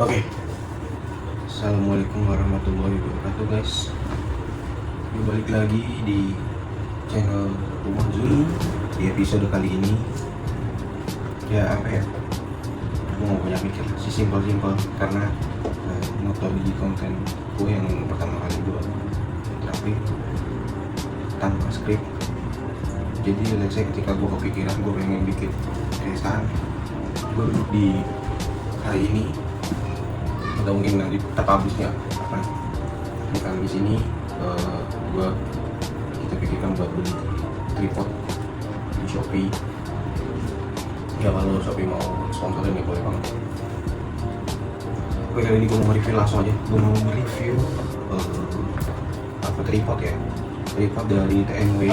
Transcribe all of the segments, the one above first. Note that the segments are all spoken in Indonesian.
Oke, Assalamualaikum warahmatullahi wabarakatuh guys. Balik lagi di channel Rumah Zul. Di episode kali ini ya apa ya, gue gak banyak mikir sih, simpel-simpel karena metodologi konten gue yang pertama kali gue terapin tanpa skrip. Jadi let's say ketika gue kepikiran gue pengen bikin kayak sekarang, gue duduk di hari ini atau mungkin nanti terpublish ya apa di Kamis ini, kita pikirkan buat beli tripod di Shopee. Ya kalau Shopee mau sponsorin ya boleh banget. Oke, kali ini gue mau review langsung aja. Gue mau review tripod ya, tripod dari TNW.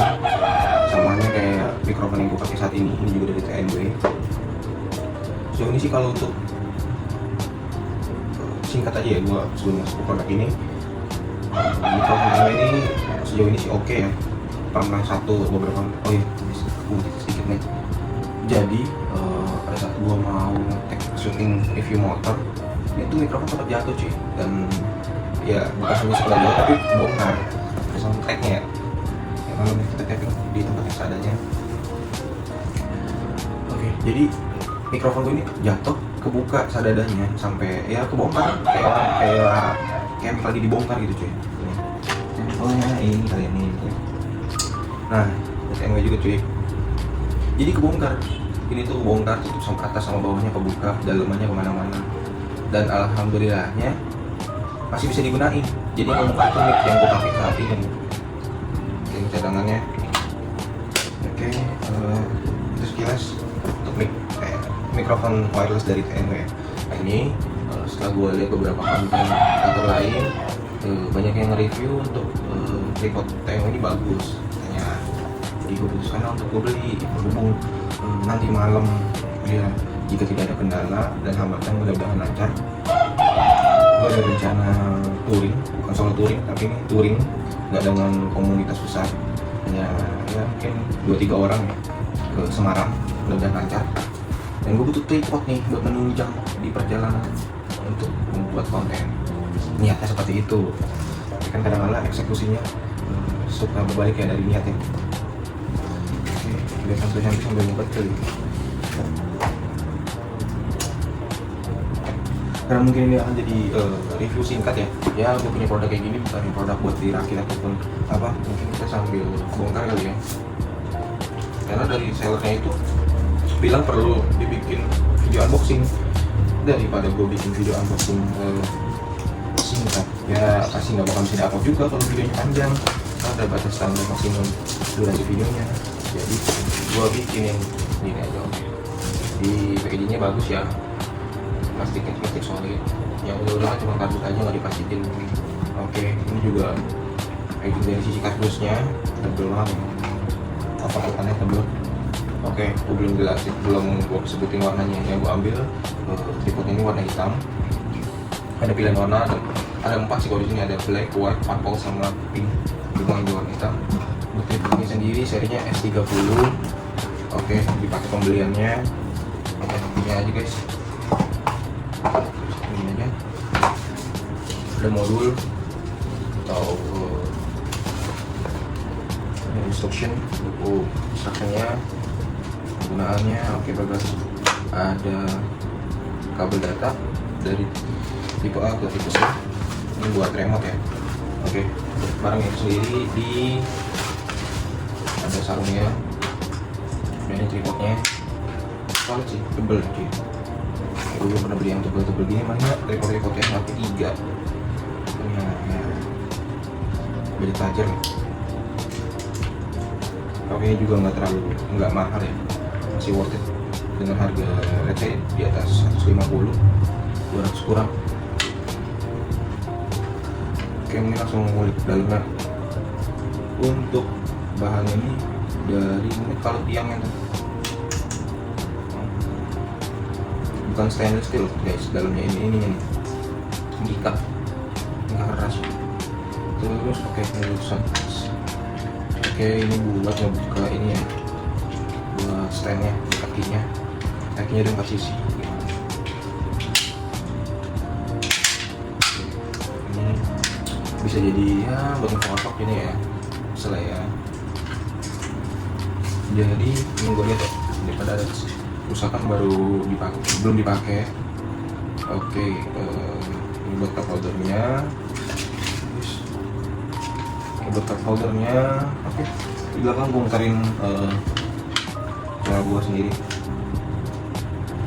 Samanya kayak mikrofon yang gue pakai saat ini juga dari TNW. So ini sih kalau untuk singkat aja ya, gue sebelum masuk ke produk ini, mikrofon ini sejauh ini sih oke ya. Pernah beberapa sedikit nih. Jadi pada saat gue mau nge-tag syuting review motor, itu mikrofon sempat jatuh cuy, dan ya bukan hanya sekedar jatuh tapi bongkar soundtracknya ya. Kalau kita tapping di tempat yang seadanya. Oke, jadi mikrofon gue ini jatuh, kebuka sadadanya sampai ya kebongkar kayak lagi dibongkar gitu cuy. Sampelnya ini kalian ini. Nah, TNW juga cuy. Jadi kebongkar. Ini tuh bongkar, tutup sampai atas sama bawahnya kebuka, dalamannya kemana-mana. Dan alhamdulillahnya masih bisa digunain. Jadi yang itu mic yang gue pakai saat ini. Ini cadangannya. Oke, terus sekilas untuk mikrofon wireless dari TNW. Nah ini setelah gue lihat beberapa konten kreator lain, banyak yang nge-review untuk tripod TNW ini bagus katanya. Jadi gue putuskan untuk gue beli, berhubung nanti malam ya, jika tidak ada kendala dan hambatan mudah-mudahan lancar. Gue ada rencana touring, bukan solo touring tapi ini touring nggak dengan komunitas besar, hanya ya mungkin 2-3 orang ya, ke Semarang, mudah-mudahan lancar. Dan gue butuh tripod nih buat menunjang di perjalanan untuk membuat konten. Niatnya seperti itu. Tapi kan kadang-kadang eksekusinya suka berbalik ya dari niatnya. Oke, biar santai-santai sambil ngumpet kali. Karena mungkin ini akan jadi review singkat ya. Ya gue punya produk kayak gini bukan produk buat dirakit ataupun apa. Mungkin kita sambil bongkar kali ya. Karena dari sellernya itu bilang perlu dibikin video unboxing, daripada gue bikin video unboxing singkat ya pasti nggak bakal bisa di-upload juga kalau videonya panjang. Ada batas standar maksimum durasi videonya, jadi gue bikin yang ini aja. Di packagingnya bagus ya, plastik solid, yang udah cuma kardus aja nggak diplastikin. Oke, ini juga packaging dari sisi kardusnya tebel banget, apa-apanya tebel. Oke, gue belum jelasin, belum gue sebutin warnanya. Yang gue ambil tripod ini warna hitam. Ada pilihan warna, ada 4 sih kalau di sini, ada black, white, purple, sama pink. Gue ambil warna hitam. Untuk tripod ini sendiri serinya S30. Oke, dipakai pembeliannya. Oke, ini aja guys. Ini aja. Ada modul atau instruction, buku instructionnya, penggunaannya. Oke, bagus. Ada kabel data dari tipe A ke tipe C. Ini buat remote ya. Oke, barang itu sendiri ada sarungnya. Ini tripodnya solid sih, tebel sih. Gue belum pernah beli yang tebel-tebel gini. Mana tripod-tripodnya HP 3. Punya ya, beli charger. Oke, ini juga nggak mahal ya, masih worth it dengan harga let's say di atas 150, 200 kurang. Oke, ini langsung ngulik dalamnya. Untuk bahannya ini dari kalau tiangnya tuh bukan stainless steel guys, dalamnya ini nih ikat keras. Terus oke, lulusan. Oke, ini buat ngebuka ini ya, buat standnya, kakinya udah kasih sih. bisa jadi ya buat ngefotok ini ya, misalnya ya. Jadi ini gue lihat ya, daripada usahakan baru dipakai, belum dipakai. Oke, ini buat cup holdernya. Buat cup holdernya, oke. Di belakang gue ngekarin cara gue sendiri.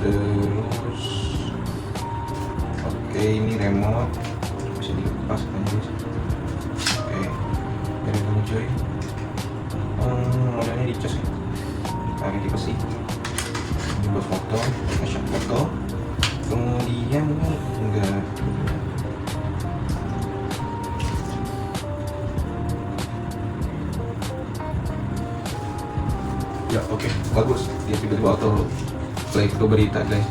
Terus, oke, ini remote bisa dilepas kan guys. Oke, dari ini cuy. Modelnya di cas ya, pakai tipe C. Ini buat foto, nge-shot foto. Kemudian ini enggak. Ya oke, bagus. Dia tiba-tiba auto play ke berita guys.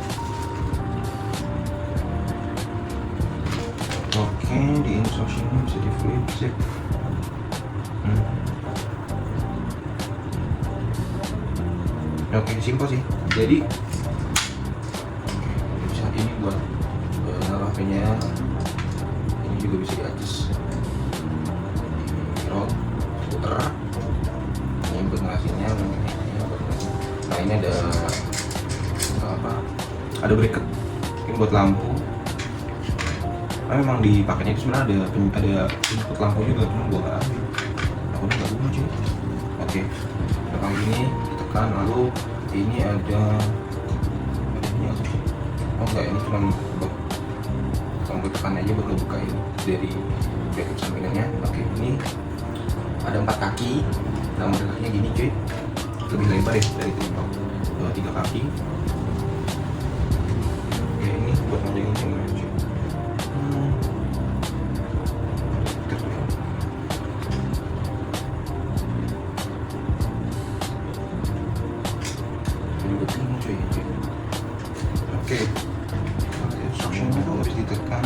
Oke, di instructionnya bisa di flip sip. Oke, simpel sih. Jadi bisa ini buat naruh HP-nya. Ini juga bisa di adjust. Roll, puter. Ini buat ngasihinnya. Nah ini ada apa? Ada bracket. Ini buat lampu. Nah, memang dipakainya itu sebenarnya ada input lampu juga, cuma gua nggak ambil. Aku nggak guna cuy. Oke, belakang ini ditekan, lalu ini ada ini apa sih? Oh enggak, ini cuma buat kamu tekan aja buat ngebuka ini dari bracket sampingannya. Oke, ini ada 4 kaki. Nah model kakinya gini cuy, lebih lebar ya dari tipe 3 kaki. Oke, ini buat manjangin kamera cuy. Oke, instructionnya tuh harus ditekan.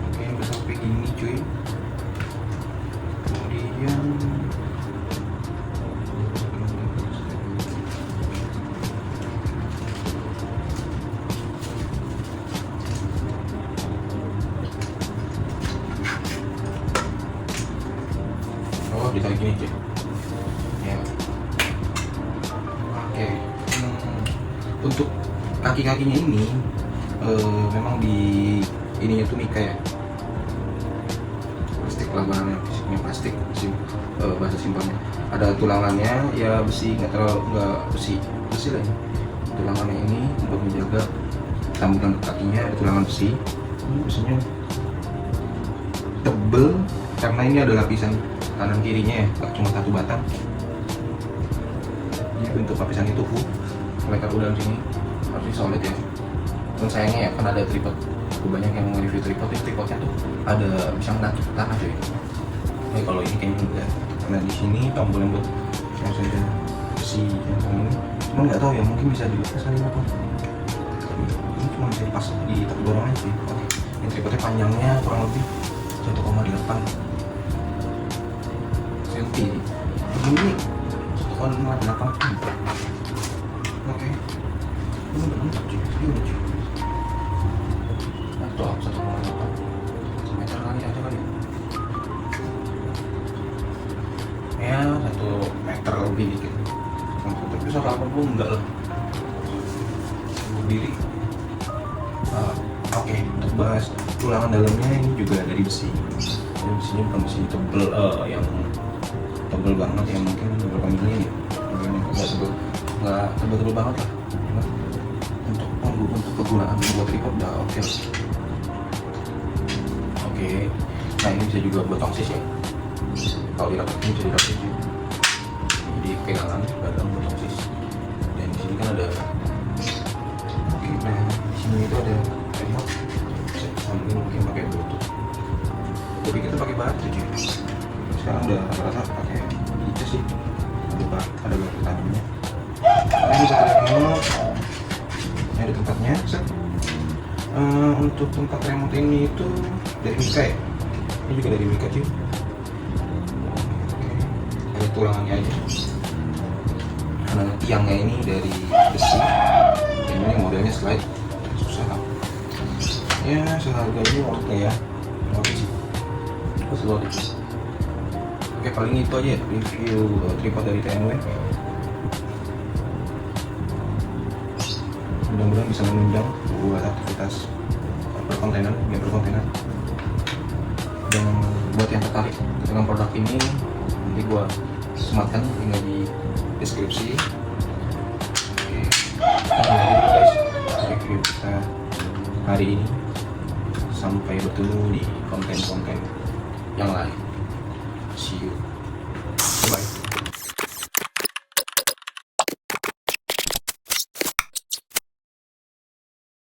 Oke, udah sampai gini cuy. Kemudian ditarik gini cuy. Ya. Oke. Untuk kaki-kakinya ini memang di ininya tuh Mika ya. Plastik lah bahannya, fisiknya plastik sih, bahasa simpelnya. Ada tulangannya ya besi, nggak besi lah ya. Tulangannya ini untuk menjaga sambungan kakinya, ada tulangan besi. Ini besinya tebel karena ini ada lapisan kanan kirinya ya, nggak cuma satu batang. Jadi bentuk lapisan itu lekat udang sini harus solid ya. Dan sayangnya ya kan ada tripod. Banyak yang nge-review tripod, tripodnya tuh ada bisa menancap ke tanah cuy. Nah kalau ini kayaknya enggak, karena di sini tombolnya buat yang saja besi yang ini. Cuma nggak tahu ya, mungkin bisa dilepas kali apa. Ini cuma bisa dipas di tepi dorong aja sih. Oke, ini tripodnya panjangnya kurang lebih 1,8 cm. Ini 1,8. Oke, ini udah mantap cuy, ini udah cuy. Atau 1,8 meter kali ada kali ya, 1 meter lebih dikit. Tapi 180 enggak lah, berdiri. Oke, untuk bahas tulangan dalamnya ini juga dari besi. Ini besinya bukan besi tebel yang tebel banget yang mungkin beberapa mili nih, nggak tebel banget lah. Untuk kegunaan buat tripod udah oke. Oke, nah ini bisa juga buat tongsis ya. Kalau dirapet ini bisa dirapet juga. Jadi pegangan badan buat tongsis. Dan di sini kan ada. Oke, nah di sini itu ada remote. Sambil mungkin pakai bluetooth. Tapi kita pakai baterai cuy. Sekarang udah rata-rata pakai itu sih. Ada baterai tadinya. Ini bisa remote. Ini ada tempatnya. Untuk tempat remote ini itu dari Mika ya. Ini juga dari Mika cuy. Ada tulangannya aja. Karena tiangnya ini dari besi. Ini modelnya slide. Susah lah. ya seharga ini worth ya, worth sih, worth it. Oke, paling itu aja ya review tripod dari TNW. Mudah-mudahan bisa menunjang buat aktivitas perkontenan, game perkontenan. Dan buat yang tertarik dengan produk ini, nanti gua sematkan tinggal di deskripsi. Oke, guys, review kita hari ini. Sampai bertemu di konten-konten yang lain. See you.